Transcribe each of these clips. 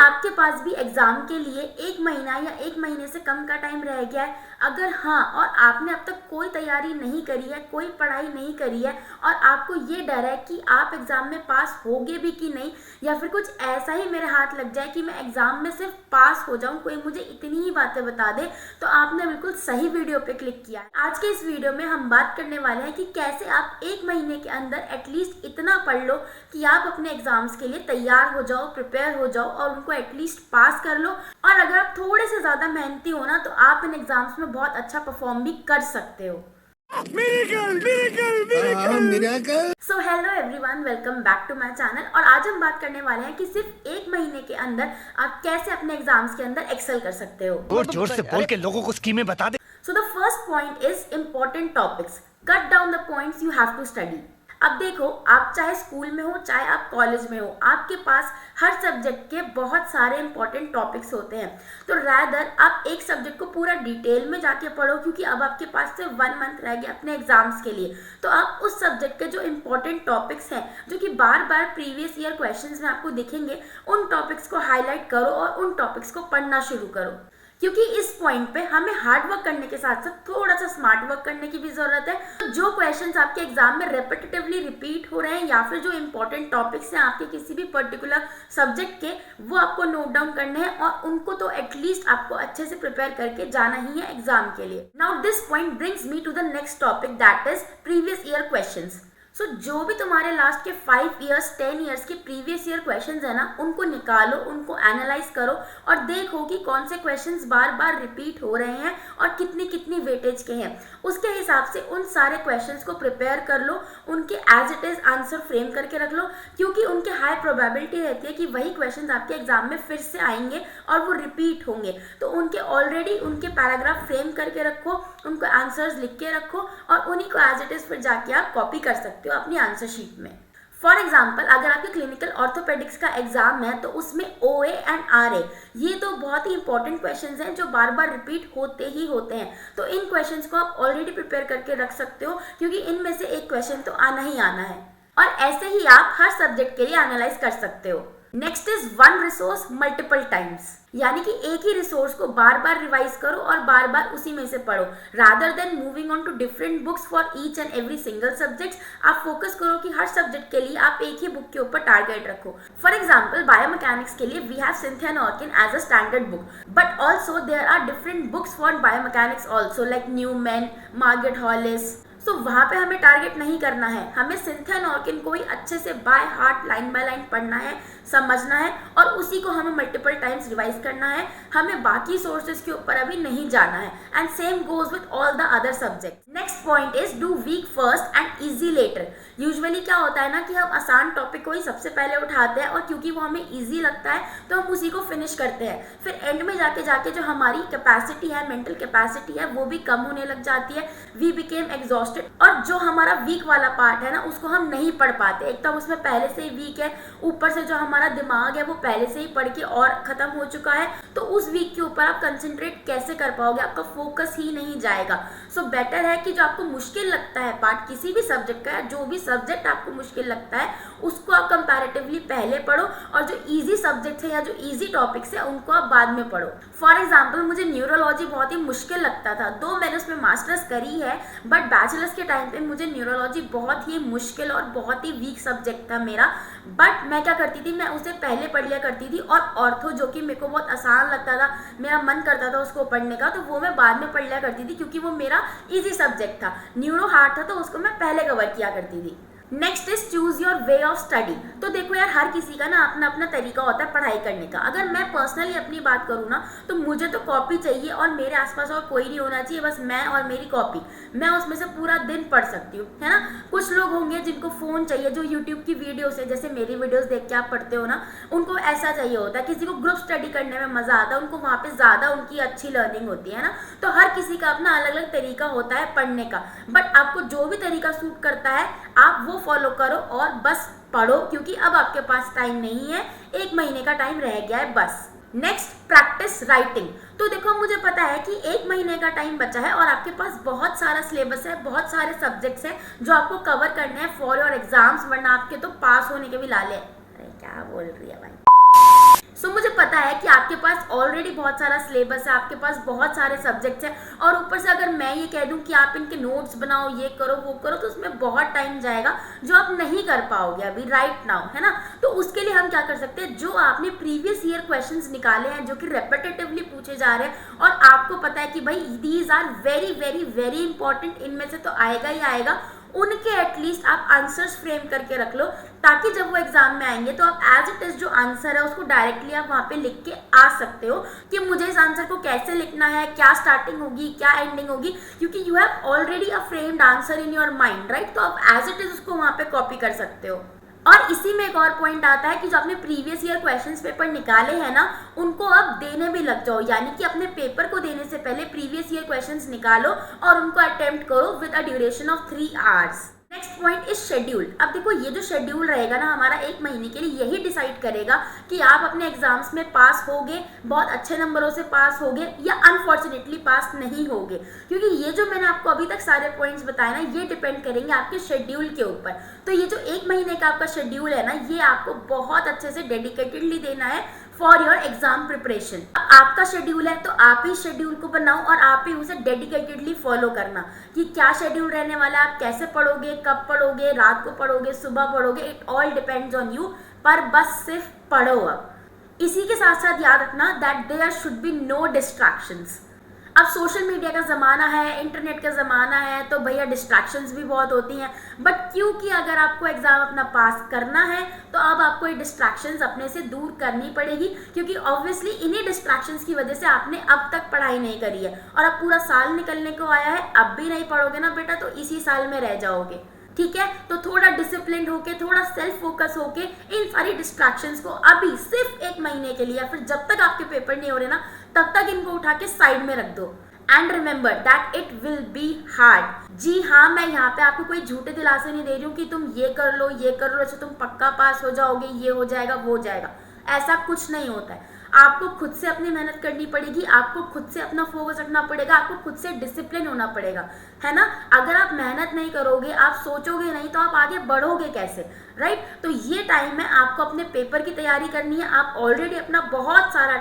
आपके पास भी एग्जाम के लिए 1 महीना या 1 महीने से कम का टाइम रह गया है? अगर हाँ, और आपने अब तक कोई तैयारी नहीं करी है, कोई पढ़ाई नहीं करी है और आपको ये डर है कि आप एग्जाम में पास होगे भी कि नहीं, या फिर कुछ ऐसा ही मेरे हाथ लग जाए कि मैं एग्जाम में सिर्फ पास हो जाऊं, कोई मुझे इतनी ही बातें बता दे, तो आपने बिल्कुल सही वीडियो पे क्लिक किया है। आज के इस वीडियो में हम बात करने वाले हैं कि कैसे आप 1 महीने के अंदर एटलीस्ट इतना पढ़ लो कि आप अपने एग्जाम्स के लिए तैयार हो जाओ, प्रिपेयर हो जाओ और उनको एटलीस्ट पास कर लो। और अगर आप थोड़े से ज्यादा मेहनती हो ना, तो आप इन एग्जाम्स में बहुत अच्छा परफॉर्म भी कर सकते हो। So hello everyone, welcome back to my channel. और आज हम बात करने वाले हैं कि सिर्फ 1 महीने के अंदर आप कैसे अपने एग्जाम्स के अंदर एक्सेल कर सकते हो। और जोर से बोल के लोगों को स्कीमें बता दे। So the first point is important topics. Cut down the points you have to study. अब देखो, आप चाहे स्कूल में हो चाहे आप कॉलेज में हो, आपके पास हर सब्जेक्ट के बहुत सारे इंपॉर्टेंट टॉपिक्स होते हैं। तो रादर आप एक सब्जेक्ट को पूरा डिटेल में जाके पढ़ो, क्योंकि अब आपके पास सिर्फ 1 मंथ रह गया अपने एग्जाम्स के लिए। तो आप उस सब्जेक्ट के जो इंपॉर्टेंट टॉपिक्स हैं, जो कि बार बार प्रीवियस ईयर क्वेश्चंस में आपको दिखेंगे, उन टॉपिक्स को हाईलाइट करो और उन टॉपिक्स को पढ़ना शुरू करो। क्योंकि इस पॉइंट पे हमें हार्ड वर्क करने के साथ साथ थोड़ा सा स्मार्ट वर्क करने की भी जरूरत है। तो जो क्वेश्चंस आपके एग्जाम में रेपिटेटिवली रिपीट हो रहे हैं, या फिर जो इंपॉर्टेंट टॉपिक्स हैं आपके किसी भी पर्टिकुलर सब्जेक्ट के, वो आपको नोट डाउन करने हैं और उनको तो एटलीस्ट आपको अच्छे से प्रिपेयर करके जाना ही है एग्जाम के लिए। Now this point brings me to the next topic, that is previous year questions. So जो भी तुम्हारे लास्ट के 5 इयर्स 10 इयर्स के प्रीवियस ईयर क्वेश्चंस है ना, उनको निकालो, उनको एनालाइज करो और देखो कि कौन से क्वेश्चंस बार बार रिपीट हो रहे हैं और कितनी कितनी वेटेज के हैं। उसके हिसाब से उन सारे क्वेश्चंस को प्रिपेयर कर लो, उनके as it is answer frame करके रख लो, क्योंकि उनके हाई प्रोबेबिलिटी रहती है कि वही क्वेश्चंस आपके एग्जाम में फिर से आएंगे और वो रिपीट होंगे। तो उनके ऑलरेडी उनके पैराग्राफ फ्रेम करके रखो, उनको आंसर्स लिख के रखो और उन्हीं को एज इट इज फिर जाके आप कॉपी कर सकते हो अपनी आंसर शीट में। फॉर एग्जाम्पल, अगर आपके क्लिनिकल ऑर्थोपेडिक्स का एग्जाम है, तो उसमें OA एंड RA ये तो बहुत ही इंपॉर्टेंट क्वेश्चंस हैं जो बार बार रिपीट होते ही होते हैं। तो इन क्वेश्चंस को आप ऑलरेडी प्रिपेयर करके रख सकते हो, क्योंकि इनमें से एक क्वेश्चन तो आना ही आना है। और ऐसे ही आप हर सब्जेक्ट के लिए एनालाइज कर सकते हो। Next is one resource multiple times, यानी कि एक ही रिसोर्स को बार बार रिवाइज करो और बार बार उसी में से पढ़ो। Rather than moving on to different books for each and every single subject, आप फोकस करो कि हर सब्जेक्ट के लिए आप एक ही बुक के ऊपर टारगेट रखो। फॉर एग्जाम्पल, बायोमैकेनिक्स के लिए we have Cynthia and Orkin as a standard book, but also there are different books for biomechanics also, like Neumann, Margaret Hollis. सो वहाँ पे हमें टारगेट नहीं करना है, हमें सिंथिया एंड ऑर्किन को ही अच्छे से by heart line by line पढ़ना है, समझना है और उसी को हमें मल्टीपल टाइम्स रिवाइज करना है। हमें बाकी सोर्सेज के ऊपर अभी नहीं जाना है। And same goes with all the other subject. Next point is do weak first and easy later. Usually क्या होता है ना कि हम आसान टॉपिक को ही सबसे पहले उठाते हैं और क्योंकि वो हमें ईजी लगता है तो हम उसी को फिनिश करते हैं। फिर एंड में जाके जाके जो हमारी कैपेसिटी है, मेंटल कैपेसिटी है, वो भी कम होने लग जाती है। वी बिकेम एग्जॉस्टेड और जो हमारा वीक वाला पार्ट है ना, उसको हम नहीं पढ़ पाते। एक तो उसमें पहले से ही वीक है, ऊपर से जो हमारा दिमाग है वो पहले से ही पढ़ के और खत्म हो चुका है। तो उस वीक के ऊपर आप कंसंट्रेट कैसे कर पाओगे, आपका फोकस ही नहीं जाएगा। सो बेटर है कि जो आपको मुश्किल लगता है पार्ट किसी भी सब्जेक्ट का, जो भी सब्जेक्ट आपको मुश्किल लगता है उसको आप कंपैरेटिवली पहले पढ़ो और जो इजी सब्जेक्ट्स है या जो इजी टॉपिक्स है उनको आप बाद में पढ़ो। फॉर एग्जाम्पल, मुझे न्यूरोलॉजी बहुत ही मुश्किल लगता था, दो मैंने उसमें मास्टर्स करी है, बट बैचलर्स के टाइम पे मुझे न्यूरोलॉजी बहुत ही मुश्किल और बहुत ही वीक सब्जेक्ट था मेरा। बट मैं क्या करती थी, मैं उसे पहले पढ़ लिया करती थी और ऑर्थो जो कि मेरे को बहुत आसान लगता था, मेरा मन करता था उसको पढ़ने का, तो वो मैं बाद में पढ़ लिया करती थी क्योंकि वो मेरा इजी सब्जेक्ट था। न्यूरो हार्ड था तो उसको मैं पहले कवर किया करती थी। Next is choose your way of study. तो देखो यार, हर किसी का ना अपना अपना तरीका होता है पढ़ाई करने का। अगर मैं पर्सनली अपनी बात करूँ ना, तो मुझे तो कॉपी चाहिए और मेरे आसपास और कोई नहीं होना चाहिए, बस मैं और मेरी कॉपी। मैं उसमें से पूरा दिन पढ़ सकती हूँ, है ना। कुछ लोग होंगे जिनको फोन चाहिए, जो यूट्यूब की वीडियोस है, जैसे मेरी वीडियोस देख के आप पढ़ते हो ना, उनको ऐसा चाहिए होता है। किसी को ग्रुप स्टडी करने में मजा आता है, उनको वहाँ पे ज्यादा उनकी अच्छी लर्निंग होती है ना। तो हर किसी का अपना अलग अलग तरीका होता है पढ़ने का, बट आपको जो भी तरीका सूट करता है आप वो फॉलो करो और बस पढ़ो, क्योंकि अब आपके पास टाइम नहीं है, 1 महीने का टाइम रह गया है बस। Next, practice writing. तो देखो, मुझे पता है कि 1 महीने का टाइम बचा है और आपके पास बहुत सारा सिलेबस है, बहुत सारे सब्जेक्ट्स हैं जो आपको कवर करने हैं फॉर योर एग्जाम्स, वरना आपके तो पास होने के भी लाले। अरे क्या बोल रही है भाई। सो मुझे पता पता है कि आपके पास ऑलरेडी बहुत सारा सिलेबस है, आपके पास बहुत सारे सब्जेक्ट्स हैं, और ऊपर से अगर मैं ये कह दूं कि आप इनके नोट्स बनाओ, ये करो वो करो, तो उसमें बहुत टाइम जाएगा जो आप नहीं कर पाओगे अभी राइट नाउ, है ना। तो उसके लिए हम क्या कर सकते हैं, जो आपने प्रीवियस ईयर क्वेश्चंस निकाले हैं जो कि रेपिटेटिवली पूछे जा रहे हैं और आपको पता है कि भाई these are very very very important, इनमें से तो आएगा ही आएगा, उनके एटलीस्ट आप आंसर्स फ्रेम करके रख लो, ताकि जब वो एग्जाम में आएंगे तो आप एज इट इज जो आंसर है उसको डायरेक्टली आप वहाँ पे लिख के आ सकते हो कि मुझे इस आंसर को कैसे लिखना है, क्या स्टार्टिंग होगी, क्या एंडिंग होगी, क्योंकि you have already a framed answer in your mind, right. तो आप एज इट इज उसको वहाँ पे कॉपी कर सकते हो। और इसी में एक और पॉइंट आता है कि जो आपने प्रीवियस ईयर क्वेश्चंस पेपर निकाले हैं ना, उनको अब देने भी लग जाओ, यानी कि अपने पेपर को देने से पहले प्रीवियस ईयर क्वेश्चंस निकालो और उनको अटेम्प्ट करो with a duration of 3 hours. Next point is schedule. अब देखो ये जो शेड्यूल रहेगा ना हमारा 1 महीने के लिए, यही डिसाइड करेगा कि आप अपने एग्जाम्स में पास होगे, बहुत अच्छे नंबरों से पास होगे, या अनफॉर्चुनेटली पास नहीं होगे, क्योंकि ये जो मैंने आपको अभी तक सारे पॉइंट्स बताए ना, ये डिपेंड करेंगे आपके शेड्यूल के ऊपर। तो ये जो 1 महीने का आपका शेड्यूल है ना, ये आपको बहुत अच्छे से डेडिकेटेडली देना है फॉर योर एग्जाम प्रिपरेशन। आपका शेड्यूल है तो आप ही शेड्यूल को बनाओ और आप ही उसे डेडिकेटेडली फॉलो करना कि क्या शेड्यूल रहने वाला है, आप कैसे पढ़ोगे, कब पढ़ोगे, रात को पढ़ोगे, सुबह पढ़ोगे, it all depends on you, पर बस सिर्फ पढ़ो। अब इसी के साथ साथ याद रखना that there should be no distractions. अब सोशल मीडिया का ज़माना है, इंटरनेट का ज़माना है, तो भैया डिस्ट्रैक्शंस भी बहुत होती हैं, बट क्योंकि अगर आपको एग्ज़ाम अपना पास करना है तो अब आपको ये डिस्ट्रैक्शंस अपने से दूर करनी पड़ेगी, क्योंकि ऑब्वियसली इन्हीं डिस्ट्रैक्शंस की वजह से आपने अब तक पढ़ाई नहीं करी है और अब पूरा साल निकलने को आया है, अब भी नहीं पढ़ोगे ना बेटा तो इसी साल में रह जाओगे, ठीक है। तो थोड़ा डिसिप्लिन होके, थोड़ा सेल्फ फोकस होके इन सारी डिस्ट्रैक्शंस को अभी सिर्फ 1 महीने के लिए या फिर जब तक आपके पेपर नहीं हो रहे ना, तब तक इनको उठा के साइड में रख दो। And remember that it will be hard. जी हाँ, मैं यहाँ पे आपको कोई झूठे दिलासे नहीं दे रही हूँ कि तुम ये कर लो, ये कर लो, अच्छा तुम पक्का पास हो जाओगे, ये हो जाएगा, वो हो जाएगा, ऐसा कुछ नहीं होता है। आपको खुद से अपनी मेहनत करनी पड़ेगी, आपको खुद से अपना फोकस रखना पड़ेगा, आपको खुद से डिसिप्लिन होना पड़ेगा, है ना। अगर आप मेहनत नहीं करोगे, आप सोचोगे नहीं, तो आप आगे बढ़ोगे कैसे, राइट। तो ये टाइम में आपको अपने पेपर की तैयारी करनी है। आप ऑलरेडी अपना बहुत सारा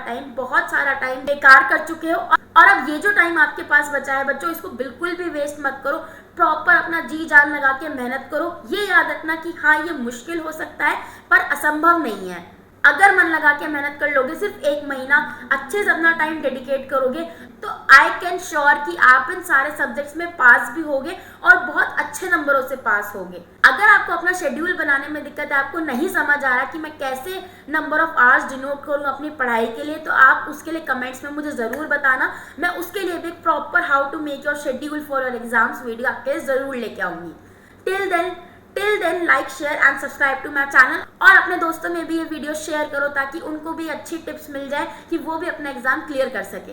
टाइम बेकार कर चुके हो, और अब ये जो टाइम आपके पास बचा है बच्चों, इसको बिल्कुल भी वेस्ट मत करो। प्रॉपर अपना जी जान लगा के मेहनत करो। ये याद रखना कि हाँ ये मुश्किल हो सकता है पर असंभव नहीं है। अगर मन लगा के मेहनत कर लोगे, सिर्फ 1 महीना अच्छे से अपना टाइम डेडिकेट करोगे, तो आई कैन श्योर कि आप इन सारे सब्जेक्ट्स में पास भी होगे और बहुत अच्छे नंबरों से पास होगे। अगर आपको अपना शेड्यूल बनाने में दिक्कत है, आपको नहीं समझ आ रहा कि मैं कैसे नंबर ऑफ आवर्स डिनोट करूँ अपनी पढ़ाई के लिए, तो आप उसके लिए कमेंट्स में मुझे ज़रूर बताना। मैं उसके लिए भी एक proper how to make your schedule for your exams video आपके ज़रूर लेके आऊँगी। Till then like, share and subscribe to my channel, और अपने दोस्तों में भी ये वीडियो शेयर करो ताकि उनको भी अच्छी टिप्स मिल जाए कि वो भी अपना एग्जाम क्लियर कर सके।